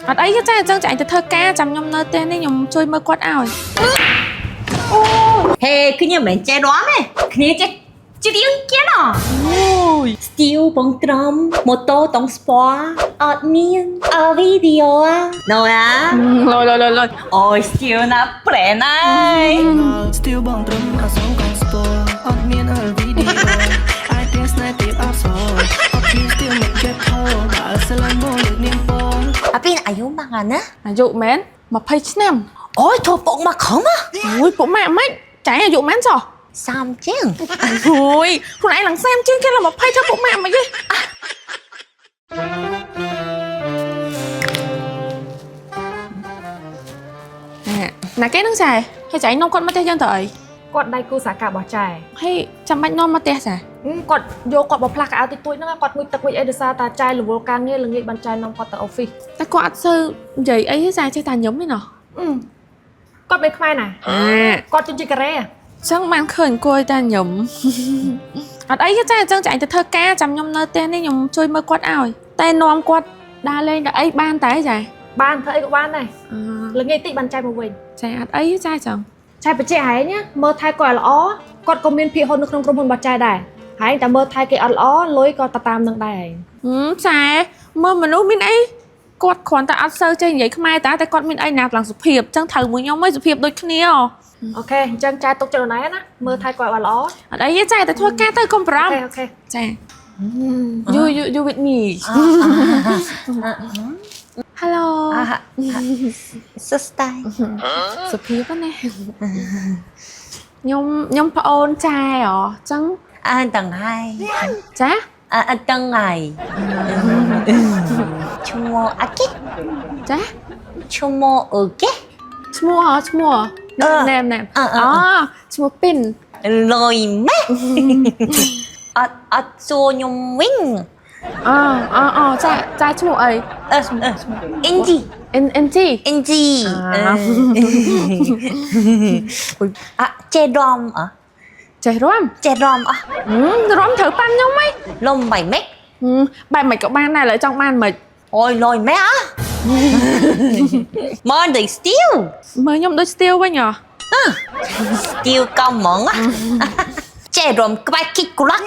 អត់អីទេចឹងចាញ់ទៅធ្វើការចាំខ្ញុំនៅផ្ទះនេះខ្ញុំជួយមើលគាត់ឲ្យអូហេខ្ញុំមិនចេះរាំទេគ្នាចេះច្រៀងគេណអូយ Still បងត្រំម៉ូតូតង់ស្ពណ៌អត់មានវីដេអូណូណាលយអូយ Still ណាប្រែណៃ Still បងត្រឹមអសងកងស្ពណ៌អត់មានវីដេអូអាចទាំងស្នេហ៍ទីអត់សអត់ពី Still មិនចេះថោបើស្រឡាញ់បងលើកនាងពណ៌ អាពីអាយុម៉ាក់ណា អាយុមែន20ឆ្នាំ អូយធូបពុកមកខំ អូយពួកម៉ាក់មិនចាញ់អាយុមែនចុះ 30ជាង អូយខ្លួនឯងឡើង30ជាងគេឡើង20ធ្វើពួកម៉ាក់មិនទេណាគេនឹងចែហើយចែនាំគាត់មកផ្ទះយើងទៅអី គាត់ដៃគូសាការបស់ចែ ហើយចាំបាច់នាំមកផ្ទះចា គាត់យកគាត់មកផ្លាស់កៅអៅតិចតួចហ្នឹងគាត់ងុយទឹកងុយអីដោយសារតែចែរវល់ការងារល្ងាចបានចែនាំគាត់ទៅអូហ្វីស តែគាត់អត់សូវនិយាយអីទេចាចេះតែញឹមទេណោះ គាត់មិនខ្មែរណាគាត់ជនជាតិកូរ៉េ ចឹងបានឃើញអង្គុយតែញឹមអត់អីទេចាចឹងចាញ់ទៅធ្វើការចាំខ្ញុំនៅផ្ទះនេះខ្ញុំជួយមើលគាត់ឲ្យតែនាំគាត់ដើរលេងដល់អីបានតែចា បានធ្វើអីក៏បានដែរល្ងាចតិចបានចែមកវិញ ចាអត់អីទេចាចឹង ចែបច្ចេកហែងណាមើលថែគាត់ល្អគាត់ក៏មានភាគហ៊ុននៅក្នុងក្រុមហ៊ុនរបស់ចែដែរហែងតែមើលថែគេអត់ល្អលុយក៏តាមនឹងដែរហែង ចាមើលមនុស្សមានអីគាត់គ្រាន់តែអត់សូវចេះនិយាយខ្មែរតែគាត់មានអីណាឡើងសុភាពចឹងត្រូវមួយខ្ញុំឯងសុភាពដូចគ្នា អូខេអញ្ចឹងចែទុកចិត្តណែណាមើលថែគាត់បានល្អ អត់អីទេចាតែធ្វើការទៅកុំបារម្ភ អូខេ ចា you with me hello សួស្ដី សុភាពណាខ្ញុំប្អូនចាហ៎ចឹង អានទាំងហើយ ចា អាទាំងហើយឈ្មោះអាគិ ចា ឈ្មោះអឺកេ ឈ្មោះណែមអូឈ្មោះពីន លុយម៉េះអត់សួរខ្ញុំវិញ អូចាឈ្មោះអី អ៊ីនជី NT អ៊ីនជីចេះរំចេះរំ ចេះរំរំត្រូវប៉ាន់ខ្ញុំហី លំបៃម៉េច បែបមិនក៏បានដែរឥឡូវចង់បានមិន អូយលុយម៉េះមើលដូច Still មើលខ្ញុំដូច Still វិញហ៎ Still កំហ្មងចេះរំក្បាច់គិចក្លាក់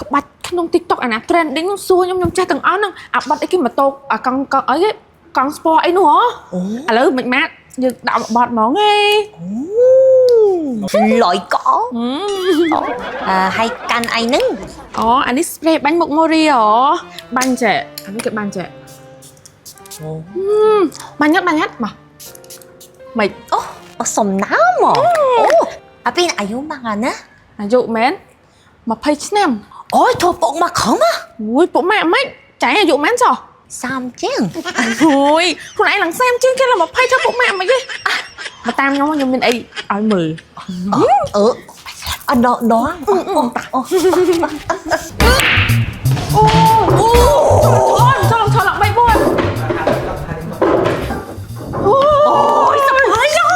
ក្បាច់ក្នុង TikTok អាណា trending សួរខ្ញុំចេះទាំងអស់ហ្នឹងអាបាត់អីគេម៉ូតូអាកង់អីគេកង់ sport អីនោះហ៎ឥឡូវមិនម៉ាត់យើងដាក់មកបត់ហ្មងហេ លុយកោហើយកាន់អីហ្នឹង អូអានេះ spray បាញ់មុខ Mori ហ៎បាញ់ចេះអានេះគេបាញ់ចេះបាញ់ញ៉ាត់មកមិន អូសំណាមមកអូអាពីអាយុម៉ាក់ណា អាយុមែន20ឆ្នាំ អូយធូបពុកមកខំ អូយពួកម៉ាក់មិនចាញ់អាយុមែនចុះ 30ជាង អូយខ្លួនឯងឡើង30ជាងគេឡើង20ធ្វើពួកម៉ាក់មិនទេមកតាមខ្ញុំមានអីឲ្យមើល អត់ដងអូ អូឆលឡើង3 4អូយសំហើយលោ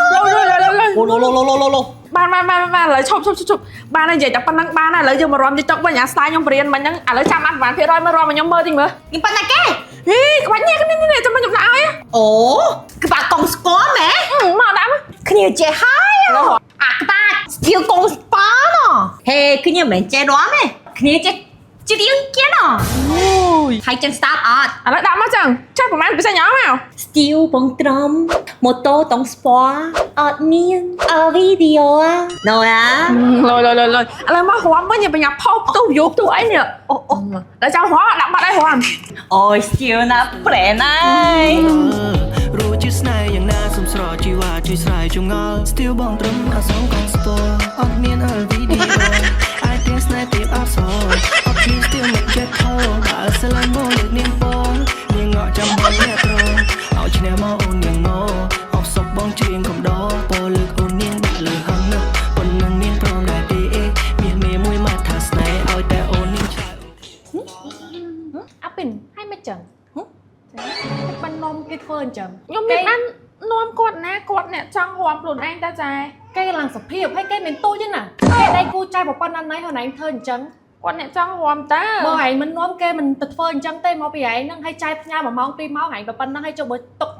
បានឥឡូវឈប់បាននិយាយតែប៉ុណ្ណឹងបានឥឡូវយើងមករំ TikTok វិញអា style ខ្ញុំបរៀនមិញហ្នឹងឥឡូវចាំអត់បានភាគរយមើលរំខ្ញុំមើលតិចមើល នេះប៉ុណ្ណាគេ ហីក្បាច់នេះចាំខ្ញុំដាក់ឲ្យ អូក្បាច់កងស្គមហ៎ មកដាក់ គ្នាចេះហើយអាក្បាច់ស្ទៀវកងស្ប៉ាណហេគ្នាមិនចេះរាំទេគ្នាចេះច្រៀងគេណ អូយ ហើយចឹង start អត់ ឥឡូវដាក់មកចឹងចាស់ប្រហែលពិសេសញ៉ាំមក Still បងត្រំម៉ូតូតង់ស្ពណ៌អត់មានវីដេអូណូណា លយឥឡូវមករំវិញបញ្ញាផុសផ្ទុះយូផ្ទុះអីនេះអូដល់ចាំរំដាក់បាត់ឲ្យរំ អូយ Still ណាប្រែណៃ រួចជាស្នេហ៍យ៉ាងណាសំស្រកជីវ៉ាជួយស្រាយចងល់ Still បងត្រឹមអសងកងស្ពណ៌អត់មានវីដេអូអាចទាំងស្នេហ៍ទីអត់សអត់ពី Still មិនចេះថោបើស្រឡាញ់បងលើកនាងពណ៌នាងងក់ចាំបងអ្នកត្រង់ឲ្យឈ្នះមកអូននាងមកអបសុកបងច្រៀងកំដរពណ៌លើកអូននាងដាក់លើហឹងណាប៉ុណ្ណឹងនាងព្រមដែរទេមានមេមួយមកថាស្នេហ៍ឲ្យតែអូននាងឆ្លើយ អាពីនឲ្យមិនចឹងបាននំគេធ្វើអញ្ចឹង ខ្ញុំមានបាននាំគាត់ណាគាត់អ្នកចង់រំខ្លួនឯងតាចា គេឡើងសុភាពហើយគេមានទូចទេណាគេដៃគូចែប្រព័ន្ធណាណៃហ្នឹងឯងធ្វើអញ្ចឹង គាត់អ្នកចង់រំតើ បើឯងមិននាំគេមិនទៅធ្វើអញ្ចឹងទេមកពីឯងហ្នឹងឲ្យចែកផ្ញើ1ម៉ោង2ម៉ោងឯងប៉ុណ្ណឹងឲ្យចុះបើទុក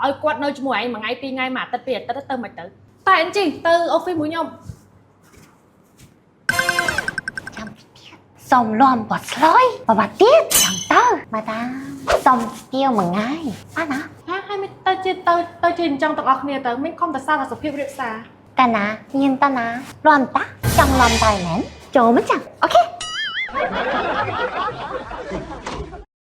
ឲ្យគាត់នៅជាមួយឯងមួយថ្ងៃ2ថ្ងៃមួយអាទិត្យ2អាទិត្យទៅមិនទៅតែអញ្ចឹងទៅ office មួយខ្ញុំ Xong lòm bọt lối và bà tiếc chẳng tơ mà ta xong tiêu mà ngay á nè ហើយមិនទៅជាអញ្ចឹងទាំងអស់គ្នាទៅមិនខំតែសារសុភាពរៀបសារ ta nè nhìn ta nè lòm ta trong lòm tài nén chỗ mất chẳng ok